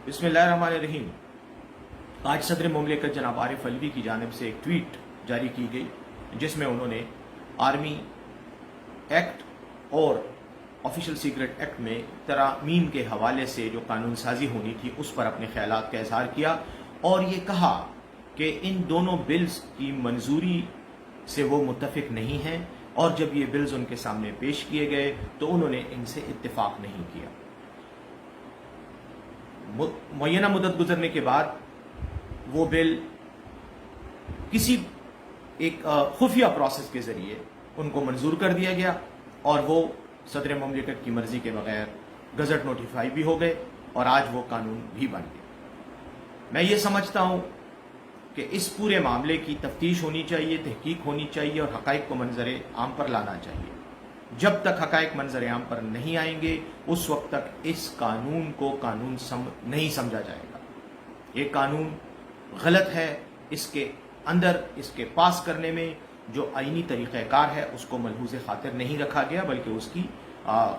بسم اللہ الرحمن الرحیم۔ آج صدر مملکت جناب عارف علوی کی جانب سے ایک ٹویٹ جاری کی گئی جس میں انہوں نے آرمی ایکٹ اور آفیشل سیکرٹ ایکٹ میں ترامیم کے حوالے سے جو قانون سازی ہونی تھی اس پر اپنے خیالات کا اظہار کیا اور یہ کہا کہ ان دونوں بلز کی منظوری سے وہ متفق نہیں ہیں، اور جب یہ بلز ان کے سامنے پیش کیے گئے تو انہوں نے ان سے اتفاق نہیں کیا۔ معینہ مدت گزرنے کے بعد وہ بل کسی ایک خفیہ پروسیس کے ذریعے ان کو منظور کر دیا گیا اور وہ صدر مملکت کی مرضی کے بغیر گزٹ نوٹیفائی بھی ہو گئے اور آج وہ قانون بھی بن گئے۔ میں یہ سمجھتا ہوں کہ اس پورے معاملے کی تفتیش ہونی چاہیے، تحقیق ہونی چاہیے اور حقائق کو منظر عام پر لانا چاہیے۔ جب تک حقائق منظر عام پر نہیں آئیں گے اس وقت تک اس قانون کو قانون نہیں سمجھا جائے گا۔ یہ قانون غلط ہے، اس کے اندر اس کے پاس کرنے میں جو آئینی طریقہ کار ہے اس کو ملحوظ خاطر نہیں رکھا گیا بلکہ اس کی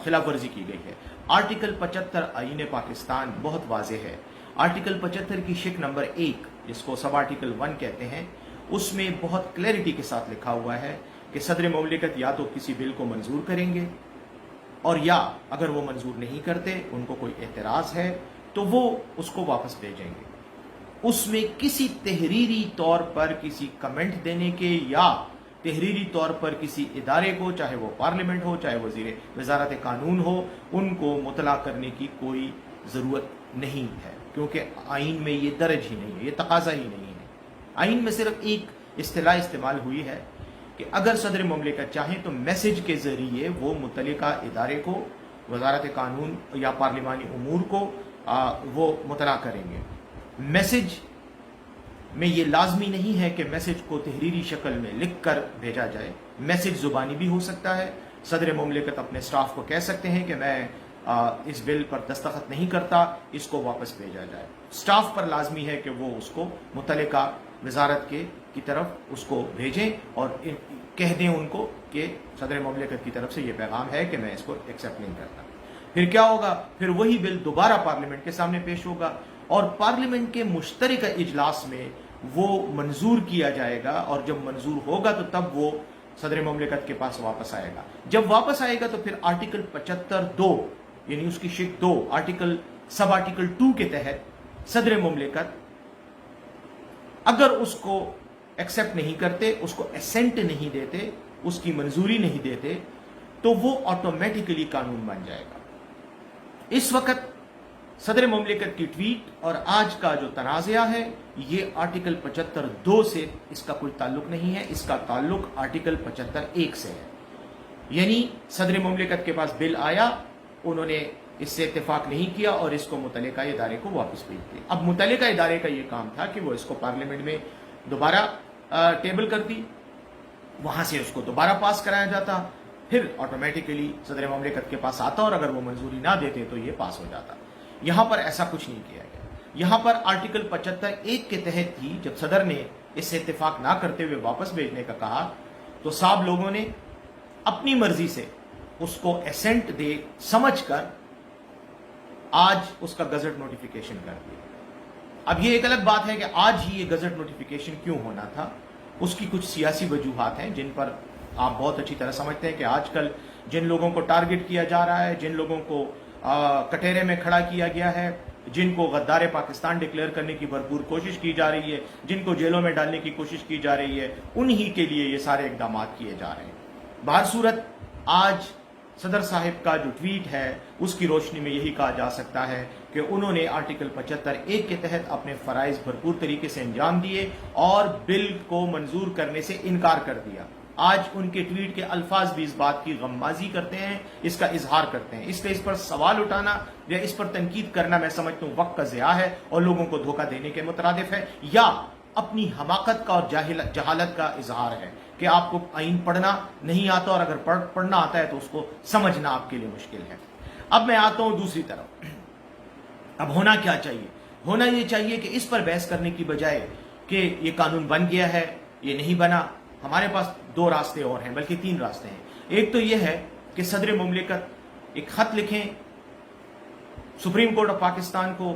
خلاف ورزی کی گئی ہے۔ آرٹیکل 75 آئین پاکستان بہت واضح ہے۔ آرٹیکل 75 کی شق نمبر 1 جس کو سب آرٹیکل 1 کہتے ہیں، اس میں بہت کلیئرٹی کے ساتھ لکھا ہوا ہے کہ صدر مملکت یا تو کسی بل کو منظور کریں گے اور یا اگر وہ منظور نہیں کرتے، ان کو کوئی اعتراض ہے تو وہ اس کو واپس بھیجیں گے۔ اس میں کسی تحریری طور پر کسی کمنٹ دینے کے یا تحریری طور پر کسی ادارے کو، چاہے وہ پارلیمنٹ ہو چاہے وزارت قانون ہو، ان کو مطلع کرنے کی کوئی ضرورت نہیں ہے، کیونکہ آئین میں یہ درج ہی نہیں ہے، یہ تقاضا ہی نہیں ہے۔ آئین میں صرف ایک اصطلاح استعمال ہوئی ہے کہ اگر صدر مملکت چاہیں تو میسج کے ذریعے وہ متعلقہ ادارے کو، وزارت قانون یا پارلیمانی امور کو وہ مطلع کریں گے۔ میسج میں یہ لازمی نہیں ہے کہ میسج کو تحریری شکل میں لکھ کر بھیجا جائے، میسج زبانی بھی ہو سکتا ہے۔ صدر مملکت اپنے سٹاف کو کہہ سکتے ہیں کہ میں اس بل پر دستخط نہیں کرتا، اس کو واپس بھیجا جائے۔ سٹاف پر لازمی ہے کہ وہ اس کو متعلقہ وزارت کی طرف اس کو بھیجیں اور کہہ دیں ان کو کہ صدر مملکت کی طرف سے یہ پیغام ہے کہ میں اس کو ایکسیپٹ نہیں کرتا۔ پھر کیا ہوگا؟ پھر وہی بل دوبارہ پارلیمنٹ کے سامنے پیش ہوگا اور پارلیمنٹ کے مشترکہ اجلاس میں وہ منظور کیا جائے گا، اور جب منظور ہوگا تو تب وہ صدر مملکت کے پاس واپس آئے گا۔ جب واپس آئے گا تو پھر آرٹیکل 75(2) یعنی اس کی شق 2 سب آرٹیکل 2 کے تحت صدر مملکت اگر اس کو ایکسیپٹ نہیں کرتے، اس کو اسینٹ نہیں دیتے، اس کی منظوری نہیں دیتے، تو وہ آٹومیٹیکلی قانون بن جائے گا۔ اس وقت صدر مملکت کی ٹویٹ اور آج کا جو تنازعہ ہے یہ آرٹیکل 75(2) سے اس کا کوئی تعلق نہیں ہے، اس کا تعلق آرٹیکل 75(1) سے ہے۔ یعنی صدر مملکت کے پاس بل آیا، انہوں نے اس سے اتفاق نہیں کیا اور اس کو متعلقہ ادارے کو واپس بھیج دیا۔ اب متعلقہ ادارے کا یہ کام تھا کہ وہ اس کو پارلیمنٹ میں دوبارہ ٹیبل کرتی، وہاں سے اس کو دوبارہ پاس کرایا جاتا، پھر آٹومیٹیکلی صدر مملکت کے پاس آتا اور اگر وہ منظوری نہ دیتے تو یہ پاس ہو جاتا۔ یہاں پر ایسا کچھ نہیں کیا گیا۔ یہاں پر آرٹیکل 75(1) کے تحت ہی جب صدر نے اس سے اتفاق نہ کرتے ہوئے واپس بھیجنے کا کہا تو صاحب لوگوں نے اپنی مرضی سے اس کو ایسنٹ دے سمجھ کر آج اس کا گزٹ نوٹیفیکیشن کر دیا۔ اب یہ ایک الگ بات ہے کہ آج ہی یہ گزٹ نوٹیفیکیشن کیوں ہونا تھا، اس کی کچھ سیاسی وجوہات ہیں جن پر آپ بہت اچھی طرح سمجھتے ہیں کہ آج کل جن لوگوں کو ٹارگٹ کیا جا رہا ہے، جن لوگوں کو کٹہرے میں کھڑا کیا گیا ہے، جن کو غدار پاکستان ڈکلیئر کرنے کی بھرپور کوشش کی جا رہی ہے، جن کو جیلوں میں ڈالنے کی کوشش کی جا رہی ہے، انہی کے لیے یہ سارے اقدامات کیے جا رہے ہیں۔ بہر صورت آج صدر صاحب کا جو ٹویٹ ہے اس کی روشنی میں یہی کہا جا سکتا ہے کہ انہوں نے آرٹیکل 75(1) کے تحت اپنے فرائض بھرپور طریقے سے انجام دیے اور بل کو منظور کرنے سے انکار کر دیا۔ آج ان کے ٹویٹ کے الفاظ بھی اس بات کی غمازی کرتے ہیں، اس کا اظہار کرتے ہیں، اس لیے اس پر سوال اٹھانا یا اس پر تنقید کرنا میں سمجھتا ہوں وقت کا ضیاع ہے اور لوگوں کو دھوکہ دینے کے مترادف ہے، یا اپنی حماقت کا اور جہالت کا اظہار ہے کہ آپ کو آئین پڑھنا نہیں آتا اور اگر پڑھنا آتا ہے تو اس کو سمجھنا آپ کے لیے مشکل ہے۔ اب میں آتا ہوں دوسری طرف۔ اب ہونا کیا چاہیے؟ ہونا یہ چاہیے کہ اس پر بحث کرنے کی بجائے کہ یہ قانون بن گیا ہے، یہ نہیں بنا، ہمارے پاس 2 راستے اور ہیں، بلکہ 3 راستے ہیں۔ ایک تو یہ ہے کہ صدر مملکت ایک خط لکھیں سپریم کورٹ آف پاکستان کو